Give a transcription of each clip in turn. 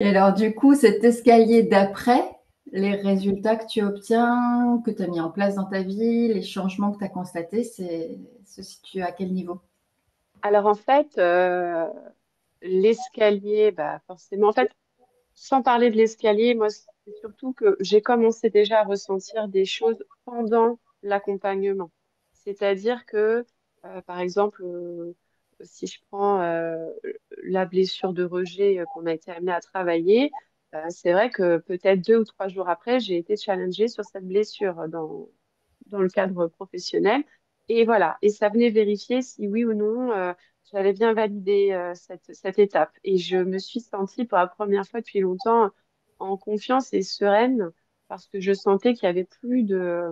Et alors, du coup, cet escalier d'après, les résultats que tu obtiens, que tu as mis en place dans ta vie, les changements que tu as constatés, se situent à quel niveau? Alors en fait, l'escalier, bah forcément, en fait, sans parler de l'escalier, moi, c'est surtout que j'ai commencé déjà à ressentir des choses pendant l'accompagnement. C'est-à-dire que, par exemple, si je prends la blessure de rejet qu'on a été amené à travailler, c'est vrai que peut-être 2 ou 3 jours après, j'ai été challengée sur cette blessure dans le cadre professionnel. Et voilà, et ça venait vérifier si oui ou non j'avais bien validé cette étape. Et je me suis sentie pour la première fois depuis longtemps en confiance et sereine parce que je sentais qu'il y avait plus de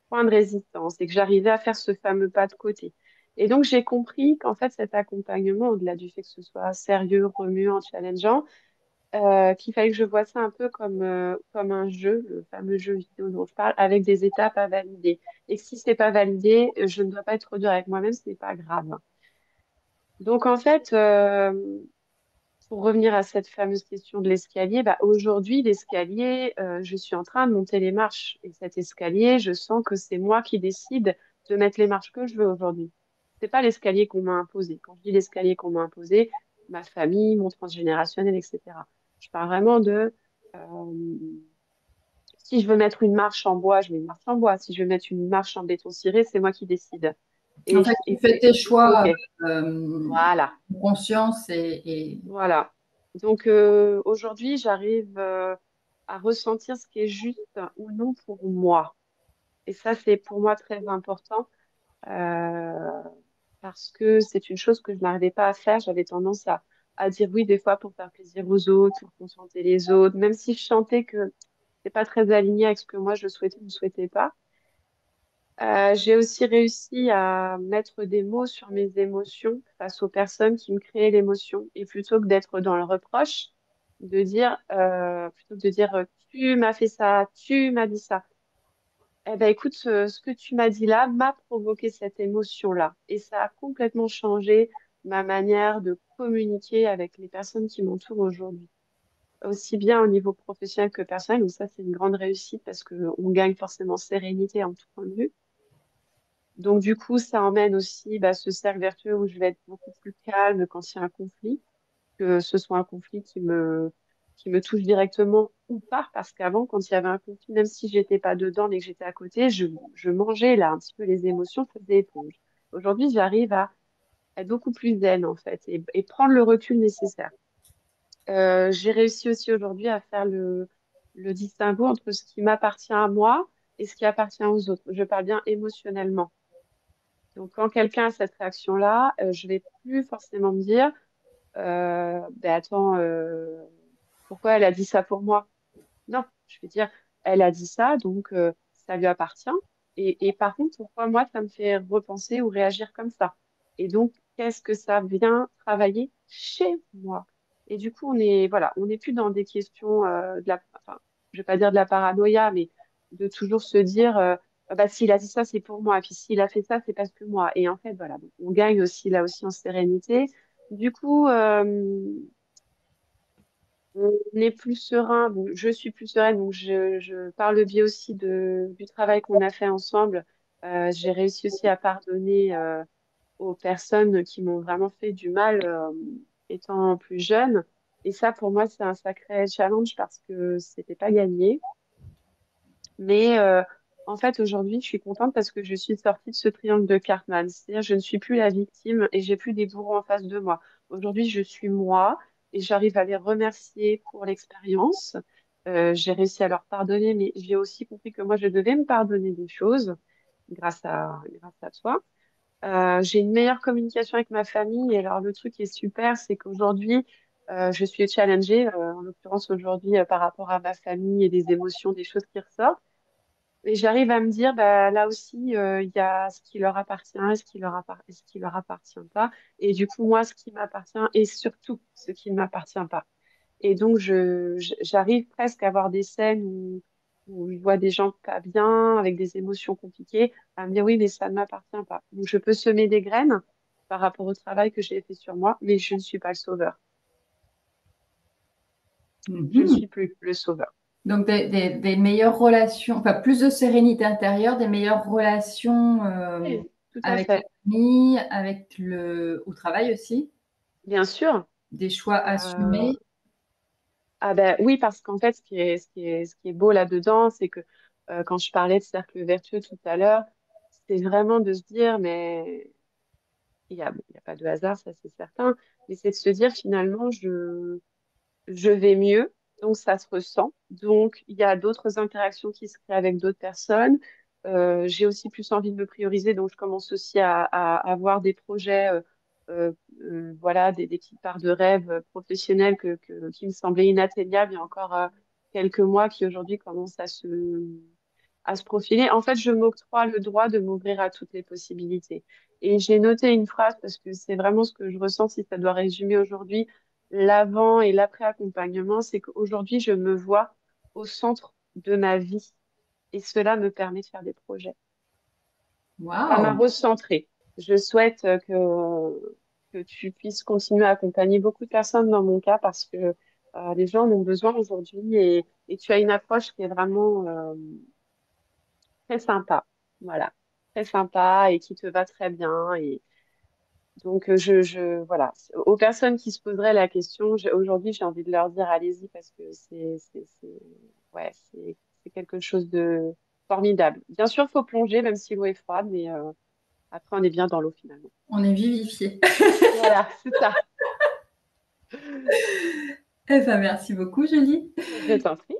point de résistance et que j'arrivais à faire ce fameux pas de côté. Et donc j'ai compris qu'en fait cet accompagnement, au-delà du fait que ce soit sérieux, remuant, challengeant, qu'il fallait que je vois ça un peu comme un jeu, le fameux jeu vidéo dont je parle, avec des étapes à valider. Et que si c'est pas validé, je ne dois pas être trop dur avec moi-même, ce n'est pas grave. Donc en fait, pour revenir à cette fameuse question de l'escalier, bah, aujourd'hui, l'escalier, je suis en train de monter les marches. Et cet escalier, je sens que c'est moi qui décide de mettre les marches que je veux aujourd'hui. C'est pas l'escalier qu'on m'a imposé. Quand je dis l'escalier qu'on m'a imposé, ma famille, mon transgénérationnel, etc. Je parle vraiment de si je veux mettre une marche en bois, je mets une marche en bois. Si je veux mettre une marche en béton ciré, c'est moi qui décide. En Et, fait, tu et fais c'est tes OK. choix Voilà. en conscience et Voilà. Donc aujourd'hui, j'arrive à ressentir ce qui est juste ou non pour moi. Et ça, c'est pour moi très important euh, parce que c'est une chose que je n'arrivais pas à faire. J'avais tendance à dire oui des fois pour faire plaisir aux autres, pour contenter les autres, même si je sentais que c'est pas très aligné avec ce que moi je souhaitais ou ne souhaitais pas. J'ai aussi réussi à mettre des mots sur mes émotions face aux personnes qui me créaient l'émotion. Et plutôt que d'être dans le reproche, plutôt que de dire tu m'as fait ça, tu m'as dit ça. Eh ben écoute, ce que tu m'as dit là m'a provoqué cette émotion-là. Et ça a complètement changé ma manière de communiquer avec les personnes qui m'entourent aujourd'hui. Aussi bien au niveau professionnel que personnel. Donc ça, c'est une grande réussite parce qu'on gagne forcément sérénité en tout point de vue. Donc, du coup, ça emmène aussi bah, ce cercle vertueux où je vais être beaucoup plus calme quand il y a un conflit, que ce soit un conflit qui me touche directement ou pas, parce qu'avant, quand il y avait un conflit, même si j'étais pas dedans mais que j'étais à côté, je mangeais là un petit peu les émotions, je faisais éponge. Aujourd'hui, j'arrive à être beaucoup plus zen en fait et prendre le recul nécessaire. J'ai réussi aussi aujourd'hui à faire le distinguo entre ce qui m'appartient à moi et ce qui appartient aux autres. Je parle bien émotionnellement. Donc, quand quelqu'un a cette réaction-là, je vais plus forcément me dire, ben attends, pourquoi elle a dit ça pour moi? Non, je vais dire, elle a dit ça, donc ça lui appartient. Et par contre, pourquoi moi, ça me fait repenser ou réagir comme ça? Et donc, qu'est-ce que ça vient travailler chez moi? Et du coup, voilà, on n'est plus dans des questions enfin, je vais pas dire de la paranoïa, mais de toujours se dire, ah bah, s'il a dit ça, c'est pour moi. Et puis s'il a fait ça, c'est parce que moi. Et en fait, voilà, donc, on gagne aussi là aussi en sérénité. Du coup, on est plus serein, bon, je suis plus sereine, donc par le biais aussi du travail qu'on a fait ensemble, j'ai réussi aussi à pardonner aux personnes qui m'ont vraiment fait du mal étant plus jeune. Et ça, pour moi, c'est un sacré challenge parce que c'était pas gagné. Mais en fait, aujourd'hui, je suis contente parce que je suis sortie de ce triangle de Cartman. C'est-à-dire, je ne suis plus la victime et j'ai plus des bourreaux en face de moi. Aujourd'hui, je suis moi et j'arrive à les remercier pour l'expérience. J'ai réussi à leur pardonner, mais j'ai aussi compris que moi, je devais me pardonner des choses grâce à toi. J'ai une meilleure communication avec ma famille. Et alors, le truc qui est super, c'est qu'aujourd'hui, je suis challengée, en l'occurrence aujourd'hui, par rapport à ma famille et des émotions, des choses qui ressortent. Et j'arrive à me dire, bah, là aussi, il y a ce qui leur appartient et ce qui leur appartient pas. Et du coup, moi, ce qui m'appartient et surtout ce qui ne m'appartient pas. Et donc, j'arrive presque à avoir des scènes où je vois des gens pas bien, avec des émotions compliquées, à me dire, oui, mais ça ne m'appartient pas. Donc, je peux semer des graines par rapport au travail que j'ai fait sur moi, mais je ne suis pas le sauveur. Je ne Mhm. suis plus le sauveur. Donc, des meilleures relations, enfin, plus de sérénité intérieure, des meilleures relations Oui, tout à avec la fait. famille, au travail aussi, Bien sûr. des choix Euh, assumés. ah ben oui, parce qu'en fait, ce qui est beau là-dedans, c'est que quand je parlais de cercle vertueux tout à l'heure, c'est vraiment de se dire, mais il y a pas de hasard, ça c'est certain, mais c'est de se dire finalement, je vais mieux, donc ça se ressent. Donc il y a d'autres interactions qui se créent avec d'autres personnes. J'ai aussi plus envie de me prioriser, donc je commence aussi à avoir des projets, euh, voilà, des petites parts de rêve professionnels qui me semblaient inatteignables il y a encore quelques mois, qui aujourd'hui commencent à se profiler. En fait, je m'octroie le droit de m'ouvrir à toutes les possibilités. Et j'ai noté une phrase parce que c'est vraiment ce que je ressens si ça doit résumer aujourd'hui l'avant et l'après accompagnement, c'est qu'aujourd'hui, je me vois au centre de ma vie et cela me permet de faire des projets. Ça m'a Waouh! recentrée. Je souhaite que tu puisses continuer à accompagner beaucoup de personnes dans mon cas parce que les gens en ont besoin aujourd'hui et tu as une approche qui est vraiment très sympa. Voilà. Très sympa et qui te va très bien. Et donc, voilà. Aux personnes qui se poseraient la question, aujourd'hui, j'ai envie de leur dire, allez-y, parce que ouais, c'est quelque chose de formidable. Bien sûr, il faut plonger, même si l'eau est froide, mais après, on est bien dans l'eau finalement. On est vivifié. Voilà, c'est ça. Eh ben, merci beaucoup, Julie. Je t'en prie.